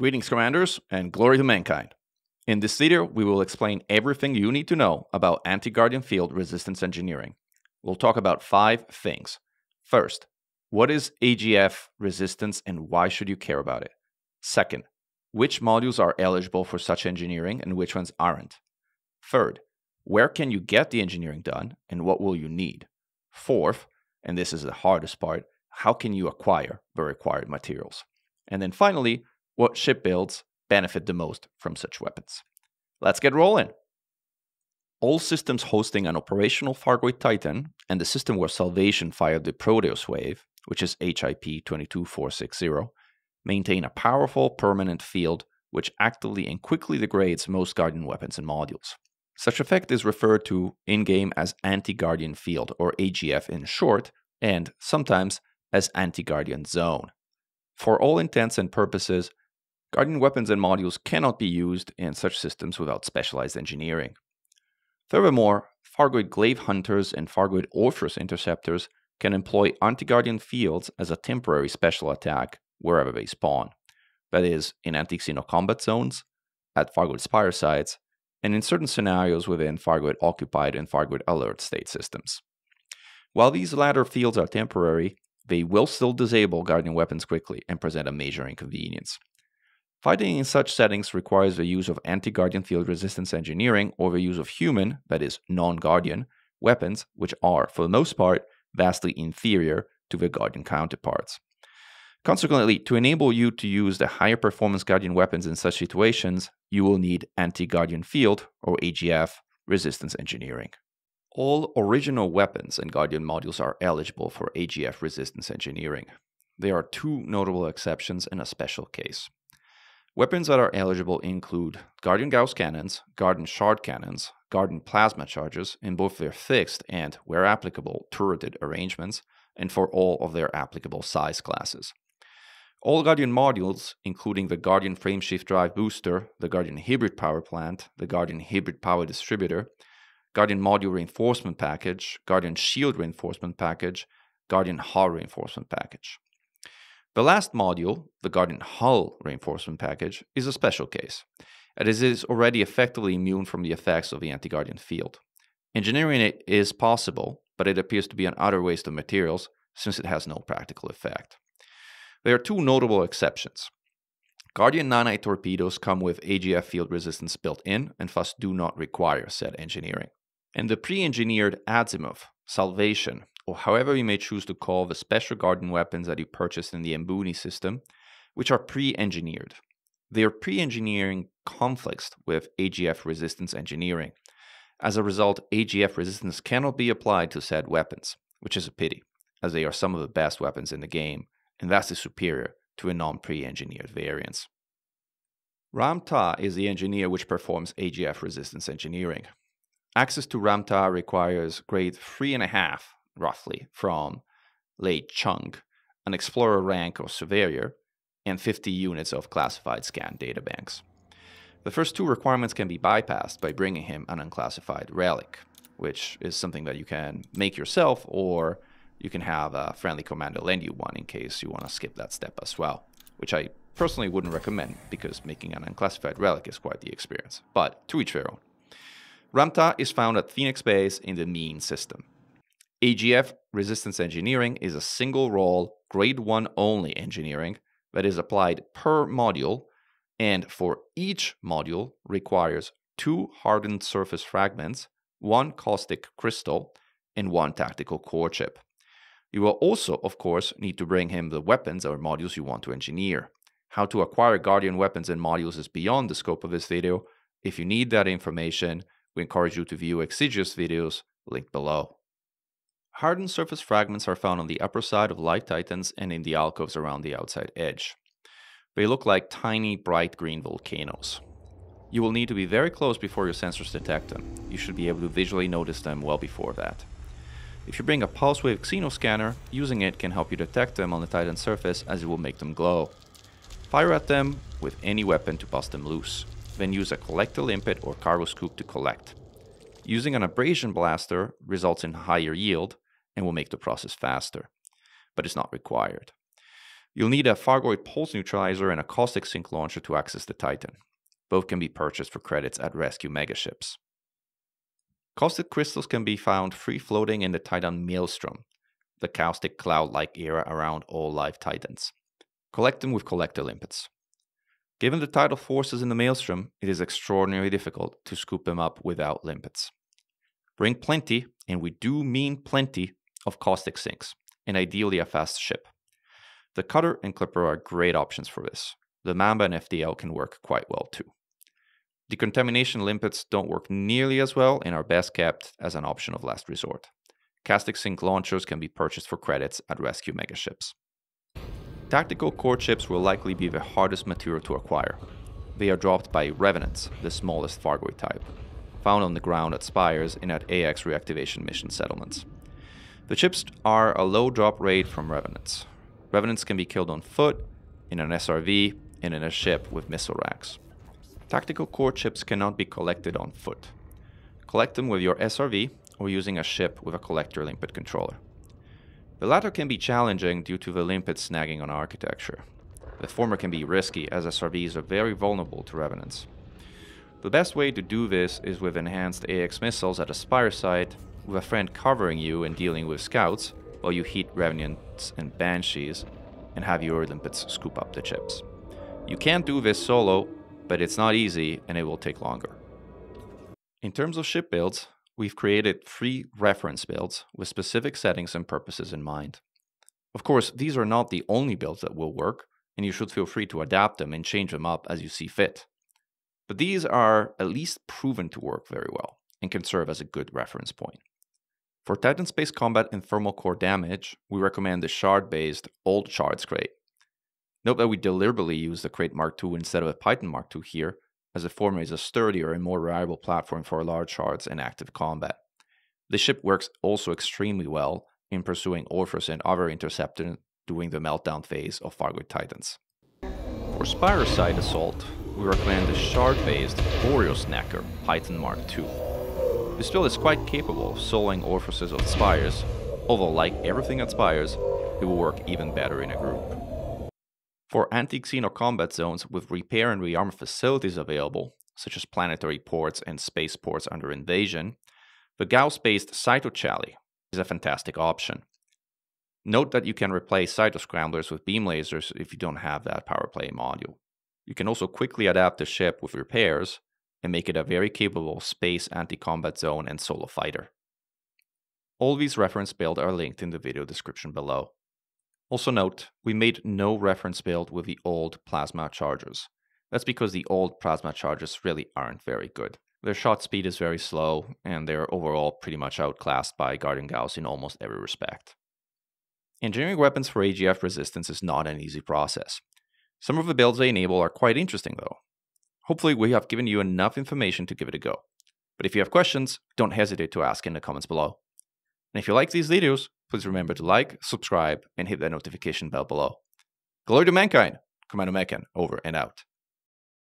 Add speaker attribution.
Speaker 1: Greetings, Commanders, and glory to mankind. In this video, we will explain everything you need to know about anti-guardian field resistance engineering. We'll talk about 5 things. First, what is AGF resistance and why should you care about it? Second, which modules are eligible for such engineering and which ones aren't? Third, where can you get the engineering done and what will you need? Fourth, and this is the hardest part, how can you acquire the required materials? And then finally, what ship builds benefit the most from such weapons? Let's get rolling. All systems hosting an operational Thargoid Titan and the system where Salvation fired the Proteus wave, which is HIP 22460, maintain a powerful permanent field which actively and quickly degrades most Guardian weapons and modules. Such effect is referred to in-game as Anti-Guardian Field, or AGF in short, and sometimes as Anti-Guardian Zone. For all intents and purposes, Guardian weapons and modules cannot be used in such systems without specialized engineering. Furthermore, Thargoid Glaive Hunters and Thargoid Orthrus Interceptors can employ anti-Guardian fields as a temporary special attack wherever they spawn, that is, in anti-Xeno combat zones, at Thargoid Spire sites, and in certain scenarios within Thargoid Occupied and Thargoid Alert state systems. While these latter fields are temporary, they will still disable Guardian weapons quickly and present a major inconvenience. Fighting in such settings requires the use of anti-Guardian field resistance engineering or the use of human, that is, non-Guardian, weapons, which are, for the most part, vastly inferior to their Guardian counterparts. Consequently, to enable you to use the higher performance Guardian weapons in such situations, you will need anti-Guardian field, or AGF, resistance engineering. All original weapons and Guardian modules are eligible for AGF resistance engineering. There are 2 notable exceptions in a special case. Weapons that are eligible include Guardian Gauss cannons, Guardian shard cannons, Guardian plasma charges in both their fixed and, where applicable, turreted arrangements, and for all of their applicable size classes. All Guardian modules, including the Guardian Frameshift Drive Booster, the Guardian Hybrid Power Plant, the Guardian Hybrid Power Distributor, Guardian Module Reinforcement Package, Guardian Shield Reinforcement Package, Guardian Hull Reinforcement Package. The last module, the Guardian Hull Reinforcement Package, is a special case, as it is already effectively immune from the effects of the anti-Guardian field. Engineering it is possible, but it appears to be an utter waste of materials since it has no practical effect. There are 2 notable exceptions. Guardian nanite torpedoes come with AGF field resistance built in and thus do not require said engineering. And the pre-engineered Azimuth, Salvation, or however you may choose to call the special Guardian weapons that you purchased in the Mbuni system, which are pre-engineered. Their pre-engineering conflicts with AGF resistance engineering. As a result, AGF resistance cannot be applied to said weapons, which is a pity, as they are some of the best weapons in the game, and vastly superior to a non-pre-engineered variants. Ramta is the engineer which performs AGF resistance engineering. Access to Ramta requires grade 3.5, roughly, from Lei Chung, an explorer rank or superior, and 50 units of classified scan databanks. The first 2 requirements can be bypassed by bringing him an unclassified relic, which is something that you can make yourself, or you can have a friendly commander lend you one in case you want to skip that step as well, which I personally wouldn't recommend because making an unclassified relic is quite the experience, but to each their own. Ramta is found at Phoenix Base in the Mean system. AGF resistance engineering is a single role, grade 1 only engineering that is applied per module, and for each module requires 2 hardened surface fragments, 1 caustic crystal, and 1 tactical core chip. You will also, of course, need to bring him the weapons or modules you want to engineer. How to acquire Guardian weapons and modules is beyond the scope of this video. If you need that information, we encourage you to view Exigeous videos linked below. Hardened surface fragments are found on the upper side of light titans and in the alcoves around the outside edge. They look like tiny bright green volcanoes. You will need to be very close before your sensors detect them. You should be able to visually notice them well before that. If you bring a pulse wave xenoscanner, using it can help you detect them on the Titan surface as it will make them glow. Fire at them with any weapon to bust them loose. Then use a collector limpet or cargo scoop to collect. Using an abrasion blaster results in higher yield and will make the process faster, but it's not required. You'll need a Fargoid pulse neutralizer and a caustic sink launcher to access the Titan. Both can be purchased for credits at Rescue Megaships. Caustic crystals can be found free-floating in the Titan Maelstrom, the caustic cloud-like era around all live Titans. Collect them with collector limpets. Given the tidal forces in the Maelstrom, it is extraordinarily difficult to scoop them up without limpets. Bring plenty, and we do mean plenty, of caustic sinks, and ideally a fast ship. The cutter and clipper are great options for this. The Mamba and FDL can work quite well too. Decontamination limpets don't work nearly as well and are best kept as an option of last resort. Caustic sink launchers can be purchased for credits at Rescue Megaships. Tactical core chips will likely be the hardest material to acquire. They are dropped by Revenants, the smallest Fargoid type, found on the ground at spires and at AX reactivation mission settlements. The chips are a low drop rate from Revenants. Revenants can be killed on foot, in an SRV, and in a ship with missile racks. Tactical core chips cannot be collected on foot. Collect them with your SRV or using a ship with a collector limpet controller. The latter can be challenging due to the limpets snagging on architecture. The former can be risky as SRVs are very vulnerable to Revenants. The best way to do this is with enhanced AX missiles at a spire site, with a friend covering you and dealing with scouts, while you heat Revenants and Banshees and have your limpets scoop up the chips. You can do this solo, but it's not easy and it will take longer. In terms of ship builds, we've created 3 reference builds with specific settings and purposes in mind. Of course, these are not the only builds that will work, and you should feel free to adapt them and change them up as you see fit. But these are at least proven to work very well and can serve as a good reference point. For Titan space combat and thermal core damage, we recommend the shard-based Old Shards crate. Note that we deliberately use the Crate Mark II instead of a Titan Mark II here, as the former is a sturdier and more reliable platform for large shards and active combat. The ship works also extremely well in pursuing Orphers and other interceptors during the meltdown phase of Fargoid Titans. For Spire side assault, we recommend the shard-based Oreo Snacker Titan Mark II. This build is quite capable of soloing Orphoses of Spires, although like everything at Spires, it will work even better in a group. For anti-Xeno combat zones with repair and rearm facilities available, such as planetary ports and spaceports under invasion, the Gauss-based Cytochali is a fantastic option. Note that you can replace Cytoscramblers with beam lasers if you don't have that power play module. You can also quickly adapt the ship with repairs and make it a very capable space anti-combat zone and solo fighter. All these reference builds are linked in the video description below. Also note, we made no reference build with the old plasma chargers. That's because the old plasma chargers really aren't very good. Their shot speed is very slow, and they're overall pretty much outclassed by Guardian Gauss in almost every respect. Engineering weapons for AGF resistance is not an easy process. Some of the builds they enable are quite interesting though. Hopefully we have given you enough information to give it a go. But if you have questions, don't hesitate to ask in the comments below. And if you like these videos, please remember to like, subscribe, and hit that notification bell below. Glory to mankind! Commando Mekan, over and out.